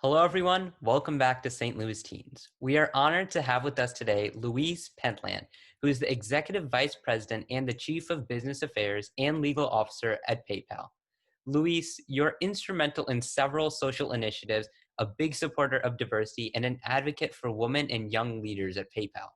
Hello, everyone. Welcome back to St. Louis Teens. We are honored to have with us today Louise Pentland, who is the Executive Vice President and the Chief of Business Affairs and Legal Officer at PayPal. Louise, you're instrumental in several social initiatives, a big supporter of diversity, and an advocate for women and young leaders at PayPal.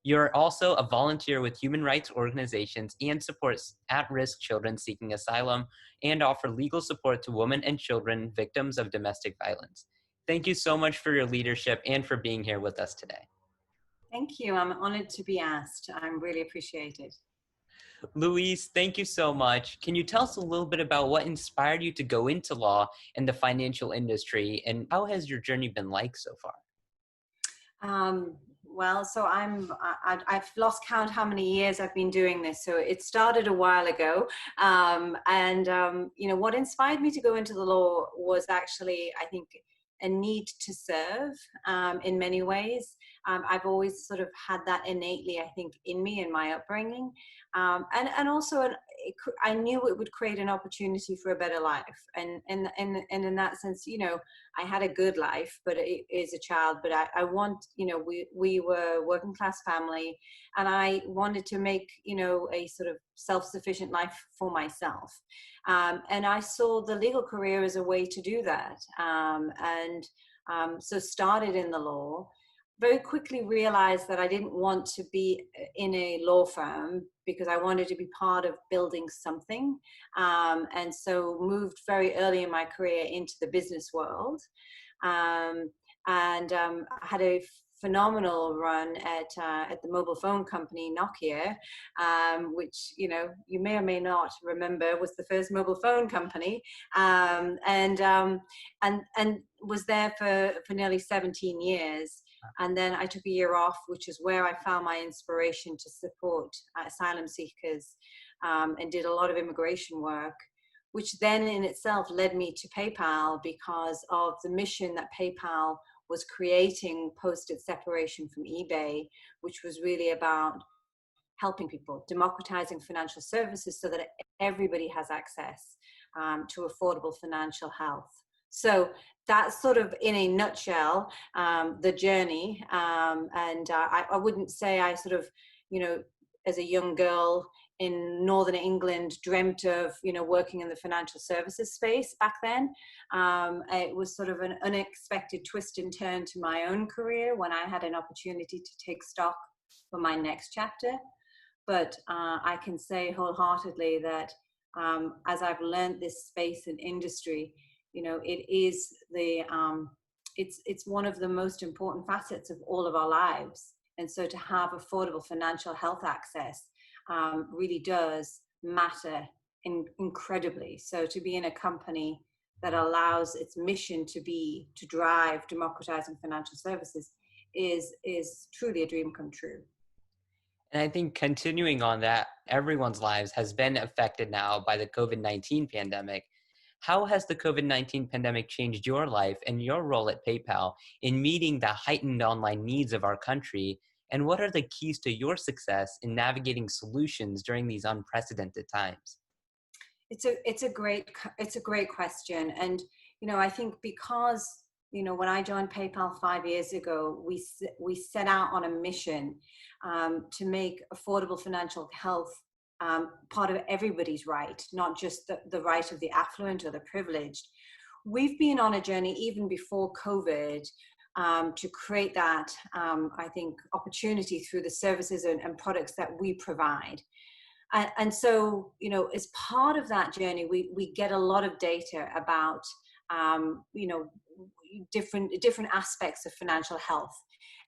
You're also a volunteer with human rights organizations and supports at-risk children seeking asylum and offer legal support to women and children victims of domestic violence. Thank you so much for your leadership and for being here with us today. Thank you. I'm honored to be asked. I'm really appreciated. Louise, thank you so much. Can you tell us a little bit about what inspired you to go into law and the financial industry, and how has your journey been like so far? I've lost count how many years I've been doing this. So it started a while ago. What inspired me to go into the law was actually, I think, a need to serve in many ways. I've always sort of had that innately, I think, in me in my upbringing. I knew it would create an opportunity for a better life. And in that sense, I had a good life, but as a child, but I want, we were a working class family, and I wanted to make, a sort of self-sufficient life for myself. And I saw the legal career as a way to do that. So started in the law, very quickly realized that I didn't want to be in a law firm because I wanted to be part of building something. And so moved very early in my career into the business world. I had a phenomenal run at the mobile phone company Nokia, which you may or may not remember was the first mobile phone company, and was there for nearly 17 years. And then I took a year off, which is where I found my inspiration to support asylum seekers, and did a lot of immigration work, which then in itself led me to PayPal because of the mission that PayPal was creating post its separation from eBay, which was really about helping people, democratizing financial services so that everybody has access to affordable financial health. So that's sort of in a nutshell the journey. I wouldn't say I sort of, as a young girl in Northern England dreamt of, working in the financial services space back then. It was sort of an unexpected twist and turn to my own career when I had an opportunity to take stock for my next chapter. But I can say wholeheartedly that as I've learned this space and industry, it is it's one of the most important facets of all of our lives. And so to have affordable financial health access really does matter incredibly. So to be in a company that allows its mission to drive democratizing financial services is truly a dream come true. And I think continuing on that, everyone's lives has been affected now by the COVID-19 pandemic. How has the COVID-19 pandemic changed your life and your role at PayPal in meeting the heightened online needs of our country? And what are the keys to your success in navigating solutions during these unprecedented times? It's a great question. And, I think because, when I joined PayPal 5 years ago, we set out on a mission to make affordable financial health part of everybody's right, not just the right of the affluent or the privileged. We've been on a journey even before COVID to create that, I think, opportunity through the services and products that we provide. And so, as part of that journey, we get a lot of data about, different aspects of financial health.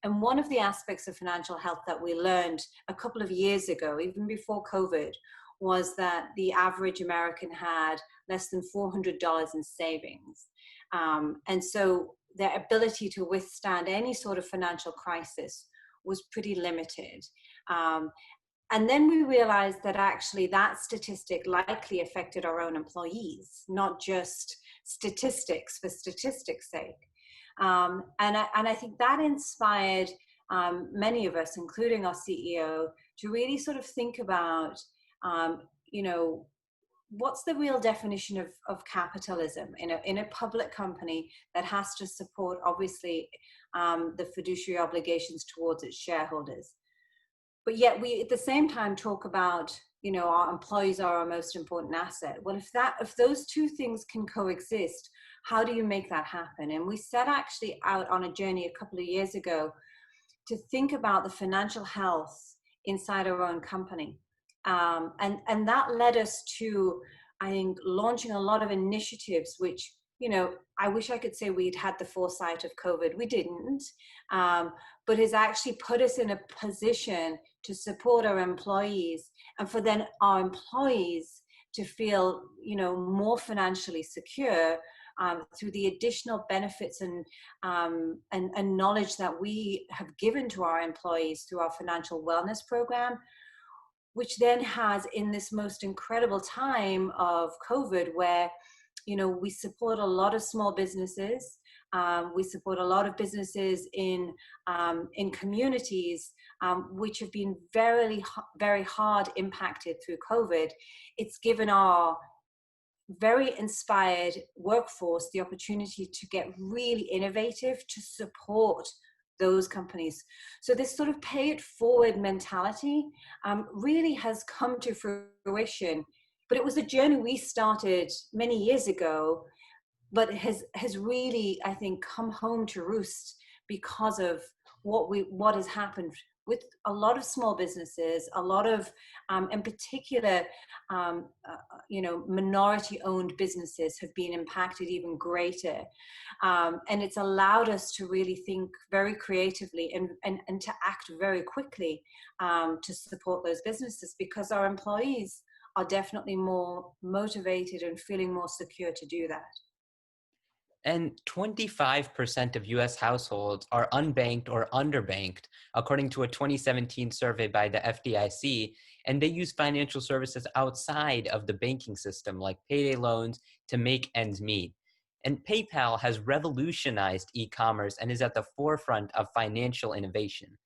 And one of the aspects of financial health that we learned a couple of years ago, even before COVID, was that the average American had less than $400 in savings. And so their ability to withstand any sort of financial crisis was pretty limited. And then we realized that actually that statistic likely affected our own employees, not just statistics for statistics' sake. And I think that inspired many of us, including our CEO, to really sort of think about, what's the real definition of capitalism in a public company that has to support, obviously, the fiduciary obligations towards its shareholders? But yet we at the same time talk about, our employees are our most important asset. Well, if those two things can coexist, how do you make that happen? And we set actually out on a journey a couple of years ago to think about the financial health inside our own company. And that led us to, I think, launching a lot of initiatives, which, I wish I could say we'd had the foresight of COVID. We didn't, but has actually put us in a position to support our employees, and for then our employees to feel, more financially secure, through the additional benefits and knowledge that we have given to our employees through our financial wellness program, which then has, in this most incredible time of COVID, where, we support a lot of small businesses. We support a lot of businesses in communities which have been very, very hard impacted through COVID. It's given our very inspired workforce the opportunity to get really innovative to support those companies. So this sort of pay it forward mentality really has come to fruition. But it was a journey we started many years ago, but has really, I think, come home to roost because of what has happened with a lot of small businesses, a lot of, in particular, minority-owned businesses have been impacted even greater, and it's allowed us to really think very creatively and to act very quickly to support those businesses, because our employees are definitely more motivated and feeling more secure to do that. And 25% of US households are unbanked or underbanked, according to a 2017 survey by the FDIC, and they use financial services outside of the banking system, like payday loans, to make ends meet. And PayPal has revolutionized e-commerce and is at the forefront of financial innovation.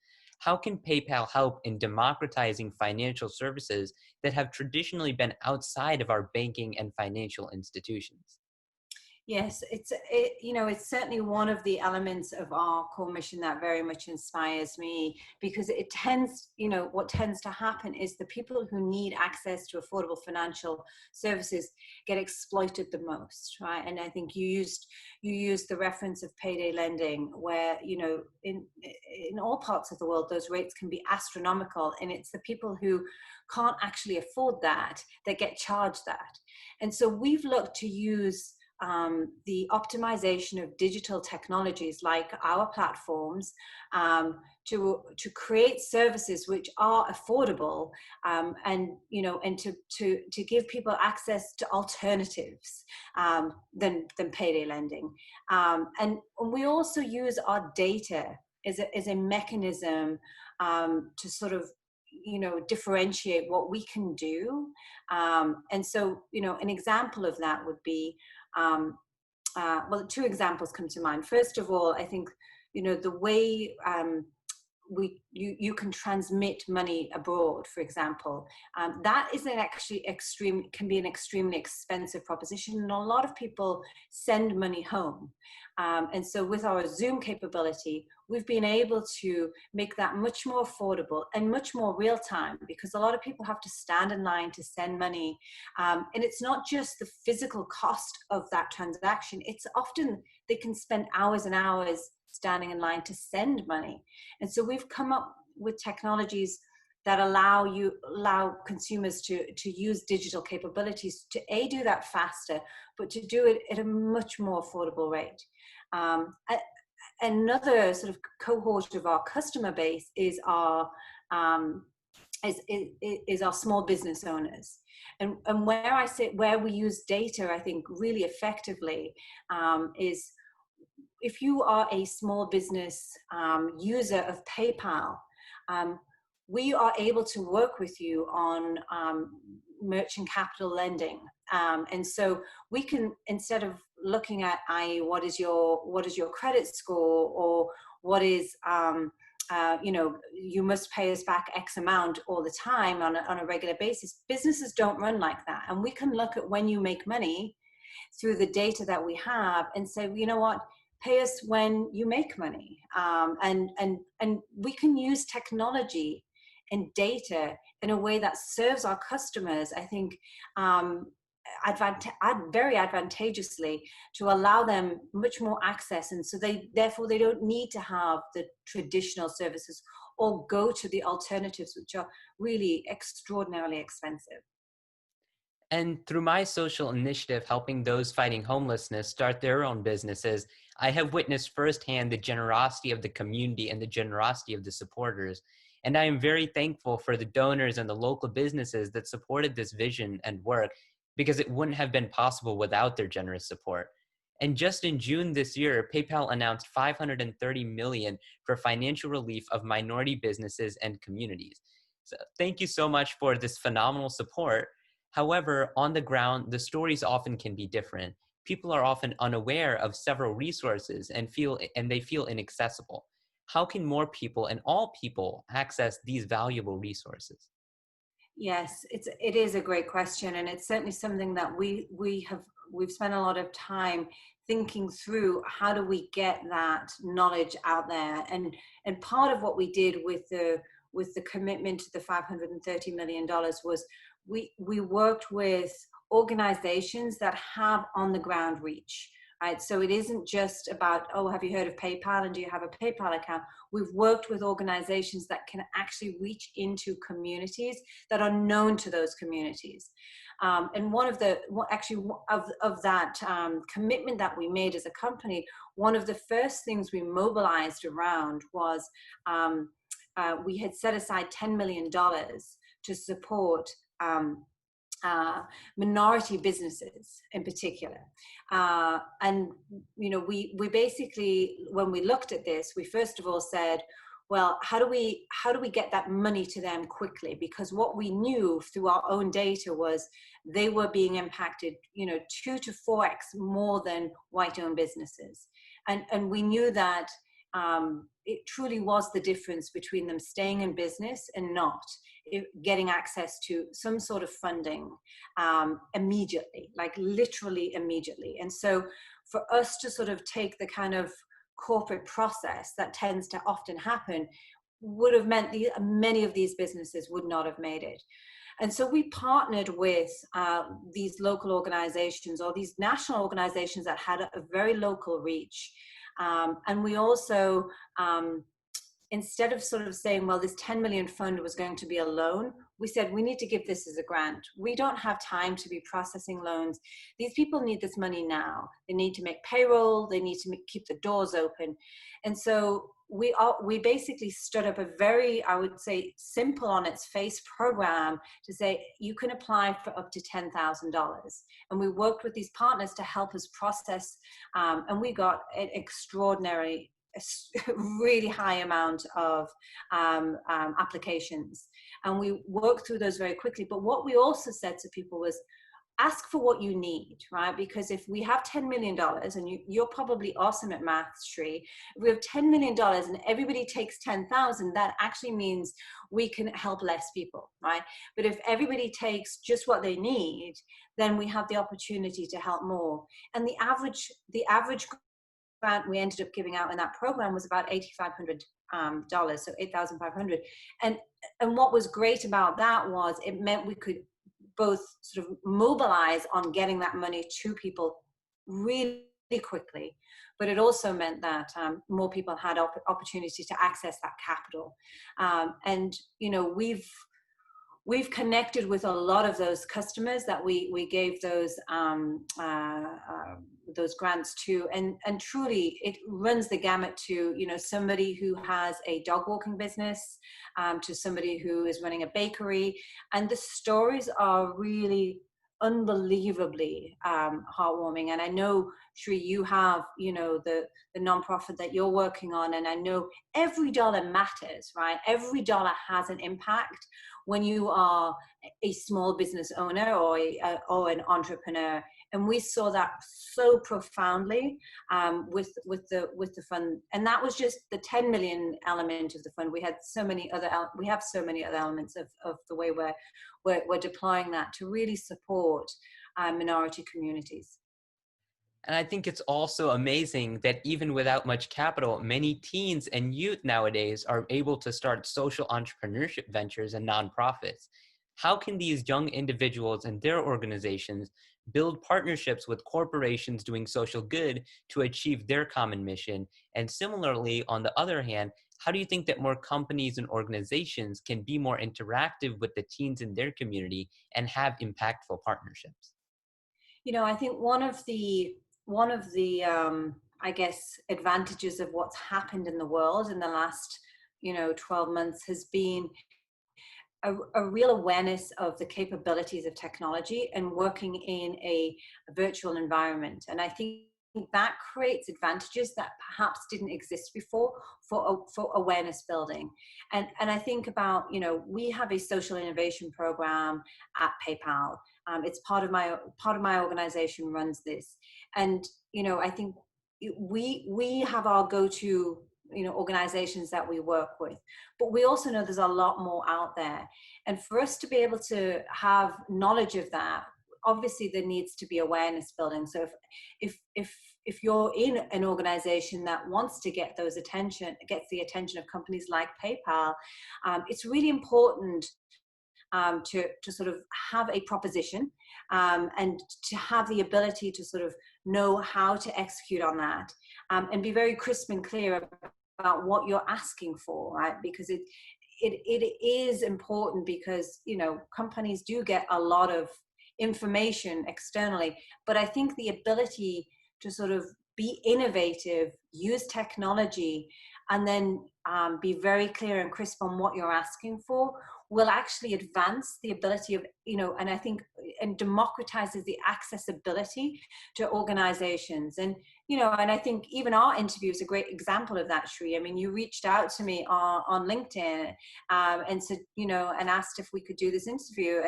How can PayPal help in democratizing financial services that have traditionally been outside of our banking and financial institutions? Yes, it's certainly one of the elements of our core mission that very much inspires me, because it tends, what tends to happen is the people who need access to affordable financial services get exploited the most, right? And I think you used the reference of payday lending, where, in all parts of the world, those rates can be astronomical, and it's the people who can't actually afford that get charged that. And so we've looked to use the optimization of digital technologies like our platforms to create services which are affordable, and to give people access to alternatives than payday lending, and we also use our data as a mechanism to sort of differentiate what we can do, and so an example of that would be, well, two examples come to mind. First of all, I think, the way you can transmit money abroad, for example, that is can be an extremely expensive proposition, and a lot of people send money home. And so with our Zoom capability, we've been able to make that much more affordable and much more real time, because a lot of people have to stand in line to send money. And it's not just the physical cost of that transaction. It's often they can spend hours and hours standing in line to send money. And so we've come up with technologies that allow consumers to use digital capabilities to do that faster, but to do it at a much more affordable rate. Another sort of cohort of our customer base is our small business owners, and where we use data, I think, really effectively, is if you are a small business user of PayPal, we are able to work with you on merchant capital lending. And so we can, instead of looking at, what is your credit score, or what is you must pay us back X amount all the time on a regular basis. Businesses don't run like that. And we can look at when you make money through the data that we have and say, you know what, pay us when you make money. And we can use technology and data in a way that serves our customers, I think, very advantageously, to allow them much more access, and so therefore they don't need to have the traditional services or go to the alternatives, which are really extraordinarily expensive. And through my social initiative, helping those fighting homelessness start their own businesses, I have witnessed firsthand the generosity of the community and the generosity of the supporters. And I am very thankful for the donors and the local businesses that supported this vision and work, because it wouldn't have been possible without their generous support. And just in June this year, PayPal announced $530 million for financial relief of minority businesses and communities. So thank you so much for this phenomenal support. However, on the ground, the stories often can be different. People are often unaware of several resources and they feel inaccessible. How can more people and all people access these valuable resources? Yes, it is a great question, and it's certainly something that we've spent a lot of time thinking through. How do we get that knowledge out there? And part of what we did with the commitment to the $530 million was we worked with organizations that have on the ground reach. Right, so it isn't just about, oh, have you heard of PayPal and do you have a PayPal account? We've worked with organizations that can actually reach into communities that are known to those communities. And one of the, actually of that commitment that we made as a company, one of the first things we mobilized around was we had set aside $10 million to support minority businesses in particular. And, we basically, when we looked at this, we first of all said, well, how do we get that money to them quickly? Because what we knew through our own data was they were being impacted, 2 to 4x more than white-owned businesses. And we knew that it truly was the difference between them staying in business and not getting access to some sort of funding immediately, like literally immediately. And so for us to sort of take the kind of corporate process that tends to often happen would have meant many of these businesses would not have made it. And so we partnered with these local organizations or these national organizations that had a very local reach. And we also, instead of sort of saying, well, this 10 million fund was going to be a loan, we said, we need to give this as a grant. We don't have time to be processing loans. These people need this money now. They need to make payroll. They need to keep the doors open. And so we basically stood up a very, I would say, simple on its face program to say, you can apply for up to $10,000. And we worked with these partners to help us process, and we got an extraordinary, really high amount of applications, and we worked through those very quickly. But what we also said to people was, ask for what you need, right? Because if we have $10 million, and you're probably awesome at maths, Shri, if we have $10 million and everybody takes 10,000, that actually means we can help less people, right? But if everybody takes just what they need, then we have the opportunity to help more. And the average grant we ended up giving out in that program was about $8,500, so $8,500. And what was great about that was it meant we could both sort of mobilize on getting that money to people really quickly, but it also meant that more people had opportunity to access that capital. And we've connected with a lot of those customers that we gave those grants to, and truly it runs the gamut to somebody who has a dog walking business, to somebody who is running a bakery, and the stories are really unbelievably heartwarming. And I know, Shri, you have the nonprofit that you're working on, and I know every dollar matters, right? Every dollar has an impact when you are a small business owner or an entrepreneur. And we saw that so profoundly with the fund, and that was just the 10 million element of the fund. We had so many other we have so many other elements of the way we're deploying that to really support minority communities. And I think it's also amazing that even without much capital, many teens and youth nowadays are able to start social entrepreneurship ventures and nonprofits. How can these young individuals and their organizations build partnerships with corporations doing social good to achieve their common mission? And similarly, on the other hand, how do you think that more companies and organizations can be more interactive with the teens in their community and have impactful partnerships? I think one of the I guess advantages of what's happened in the world in the last 12 months has been a real awareness of the capabilities of technology and working in a virtual environment. And I think that creates advantages that perhaps didn't exist before for awareness building. And I think about, we have a social innovation program at PayPal. It's part of my organization runs this. And, I think we have our go-to organizations that we work with, but we also know there's a lot more out there. And for us to be able to have knowledge of that, obviously there needs to be awareness building. So if you're in an organization that wants to gets the attention of companies like PayPal, it's really important to sort of have a proposition, and to have the ability to sort of know how to execute on that, and be very crisp and clear about what you're asking for, right? Because it is important, because companies do get a lot of information externally, but I think the ability to sort of be innovative, use technology, and then be very clear and crisp on what you're asking for will actually advance the ability of, and I think, and democratizes the accessibility to organizations. And I think even our interview is a great example of that, Shri. I mean, you reached out to me on LinkedIn, and said, and asked if we could do this interview.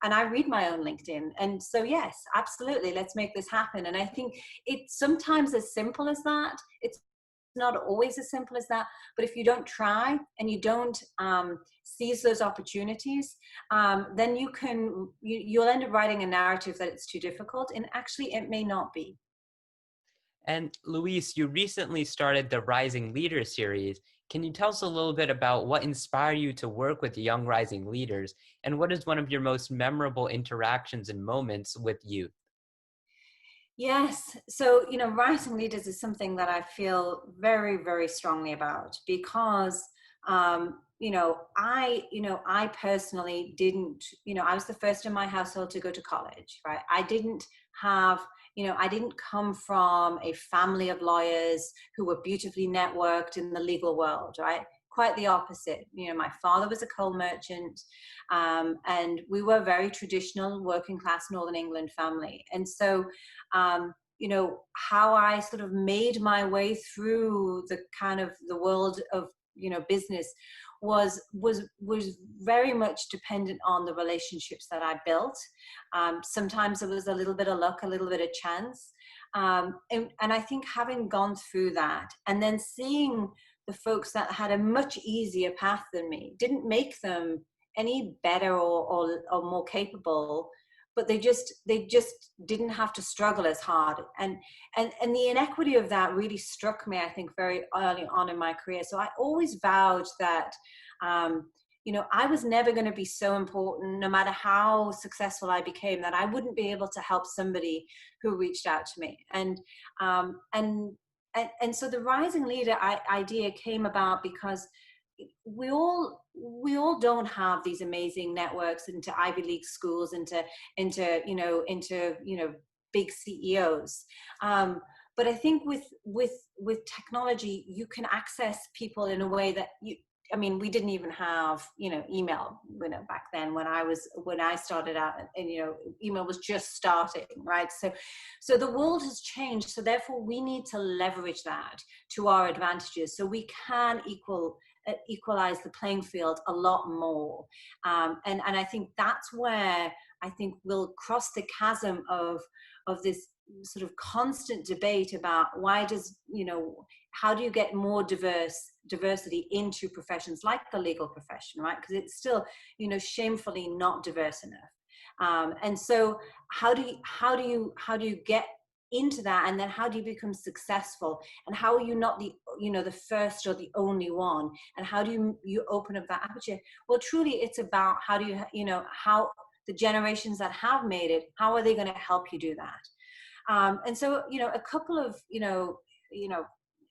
And I read my own LinkedIn. And so, yes, absolutely, let's make this happen. And I think it's sometimes as simple as that. It's not always as simple as that, but if you don't try and you don't seize those opportunities, then you'll end up writing a narrative that it's too difficult, and actually it may not be. And Luis, you recently started the Rising Leader series. Can you tell us a little bit about what inspired you to work with young rising leaders, and what is one of your most memorable interactions and moments with youth? Yes. So, rising leaders is something that I feel very, very strongly about, because, I personally didn't, I was the first in my household to go to college, right? I didn't come from a family of lawyers who were beautifully networked in the legal world, right? Quite the opposite. My father was a coal merchant, and we were a very traditional working class Northern England family. And so, how I sort of made my way through the kind of the world of, business was very much dependent on the relationships that I built. Sometimes it was a little bit of luck, a little bit of chance. And I think having gone through that, and then seeing the folks that had a much easier path than me, didn't make them any better or more capable, but they just didn't have to struggle as hard. And the inequity of that really struck me, I think, very early on in my career. So I always vowed that I was never going to be so important, no matter how successful I became, that I wouldn't be able to help somebody who reached out to me. And so the rising leader idea came about because we all don't have these amazing networks into Ivy League schools, into big CEOs. But I think with technology, you can access people in a way that we didn't even have, email, back then when I started out, and, email was just starting, right? So the world has changed. So therefore we need to leverage that to our advantages, so we can equalize the playing field a lot more. And I think that's where I think we'll cross the chasm of this sort of constant debate about why does, how do you get more diversity into professions like the legal profession, right? Because it's still, shamefully not diverse enough. And so how do you get into that, and then how do you become successful, and how are you not the first or the only one, and how do you open up that aperture? Well, truly it's about how do how the generations that have made it, how are they going to help you do that? And so a couple of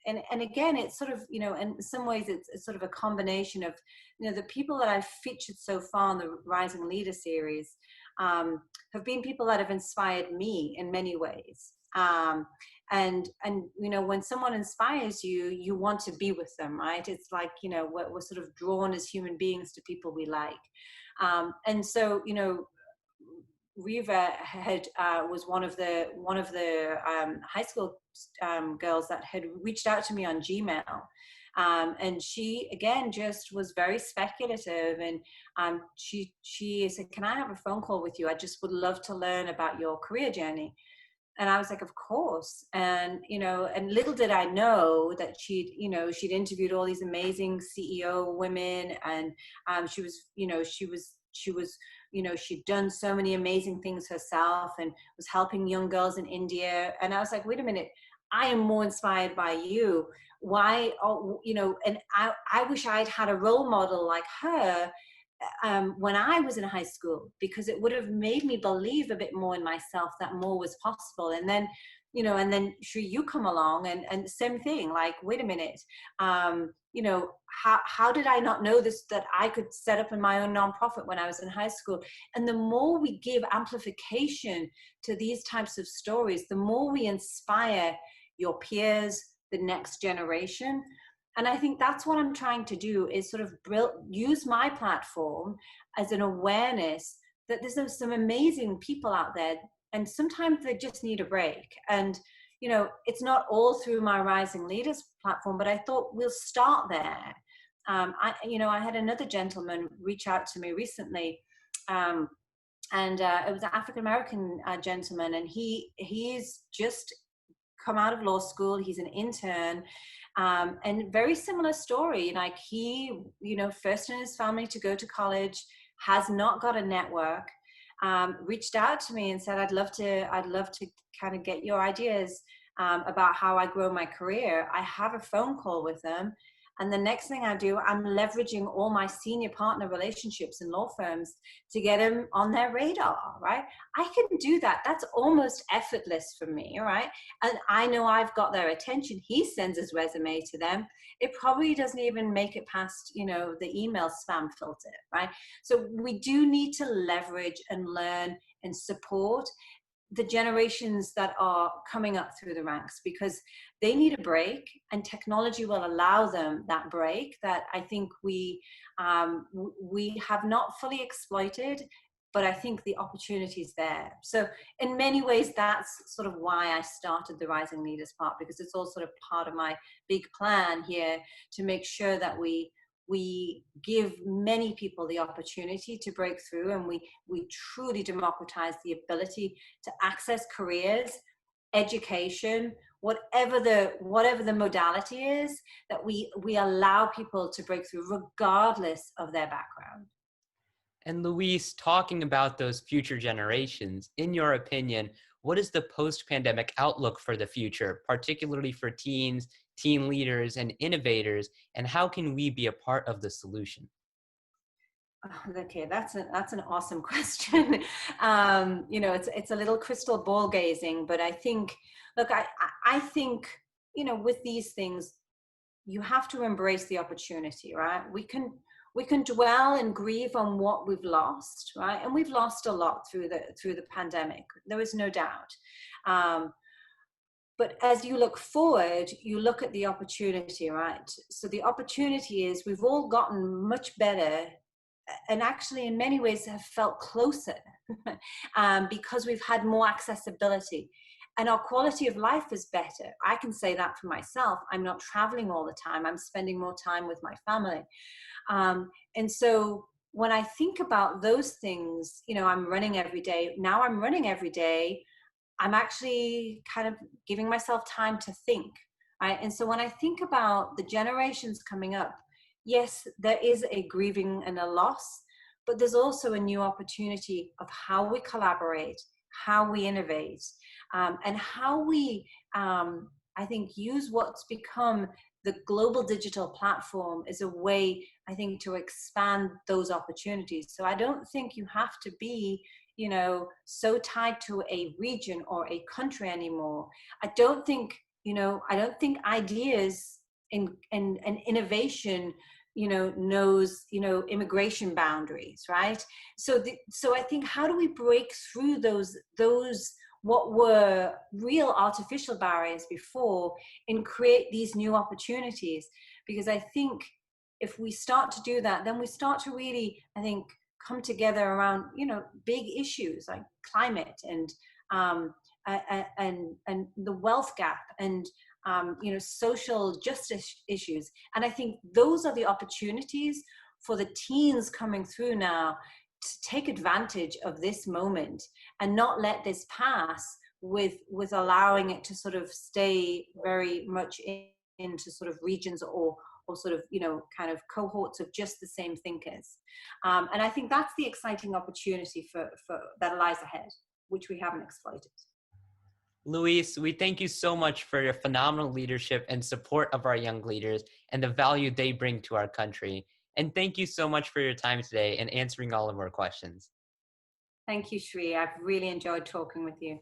and again, it's sort of, in some ways it's sort of a combination of, the people that I've featured so far in the Rising Leader series have been people that have inspired me in many ways. And when someone inspires you, you want to be with them, right? It's like, we're sort of drawn as human beings to people we like. And so, Riva was one of the high school girls that had reached out to me on Gmail, and she again just was very speculative, and she said, "Can I have a phone call with you? I just would love to learn about your career journey." And I was like, "Of course." And and little did I know that she'd interviewed all these amazing CEO women, and she'd done so many amazing things herself and was helping young girls in India. And I was like, wait a minute, I am more inspired by you. Why? Oh, and I wish I'd had a role model like her when I was in high school, because it would have made me believe a bit more in myself, that more was possible. And then, sure, you come along and same thing, like, wait a minute, how did I not know this, that I could set up in my own nonprofit when I was in high school? And the more we give amplification to these types of stories, the more we inspire your peers, the next generation. And I think that's what I'm trying to do, is sort of use my platform as an awareness that there's some amazing people out there, and sometimes they just need a break. And, it's not all through my Rising Leaders platform, but I thought we'll start there. I had another gentleman reach out to me recently, and it was an African-American gentleman, and he's just come out of law school. He's an intern. And very similar story, like he, first in his family to go to college, has not got a network, reached out to me and said, I'd love to kind of get your ideas about how I grow my career. I have a phone call with them. And the next thing I do, I'm leveraging all my senior partner relationships in law firms to get them on their radar, right? I can do that. That's almost effortless for me, right? And I know I've got their attention. He sends his resume to them. It probably doesn't even make it past, the email spam filter, right? So we do need to leverage and learn and support the generations that are coming up through the ranks, because they need a break, and technology will allow them that break that I think we have not fully exploited, but I think the opportunity is there. So in many ways, that's sort of why I started the Rising Leaders part, because it's all sort of part of my big plan here to make sure that we give many people the opportunity to break through, and we truly democratize the ability to access careers, education, whatever the modality is, that we allow people to break through regardless of their background. And Louise, talking about those future generations, in your opinion, what is the post-pandemic outlook for the future, particularly for teens, teen leaders, and innovators, and how can we be a part of the solution? Okay, that's an awesome question. It's a little crystal ball gazing, but I think, look, I think, with these things, you have to embrace the opportunity, right? We can dwell and grieve on what we've lost, right? And we've lost a lot through the pandemic. There is no doubt. But as you look forward, you look at the opportunity, right? So the opportunity is we've all gotten much better, and actually in many ways have felt closer because we've had more accessibility, and our quality of life is better. I can say that for myself. I'm not traveling all the time. I'm spending more time with my family. And so when I think about those things, I'm running every day. Now I'm running every day I'm actually kind of giving myself time to think. Right? And so when I think about the generations coming up, yes, there is a grieving and a loss, but there's also a new opportunity of how we collaborate, how we innovate, and how we, I think, use what's become the global digital platform as a way, I think, to expand those opportunities. So I don't think you have to be, so tied to a region or a country anymore. I don't think, I don't think ideas and innovation, knows, immigration boundaries, right? So I think, how do we break through those what were real artificial barriers before and create these new opportunities? Because I think if we start to do that, then we start to really, I think, come together around, big issues like climate and the wealth gap and social justice issues. And I think those are the opportunities for the teens coming through now to take advantage of this moment and not let this pass with allowing it to sort of stay very much into sort of regions or sort of, kind of cohorts of just the same thinkers. And I think that's the exciting opportunity for that lies ahead, which we haven't exploited. Louise, we thank you so much for your phenomenal leadership and support of our young leaders and the value they bring to our country. And thank you so much for your time today and answering all of our questions. Thank you, Shri. I've really enjoyed talking with you.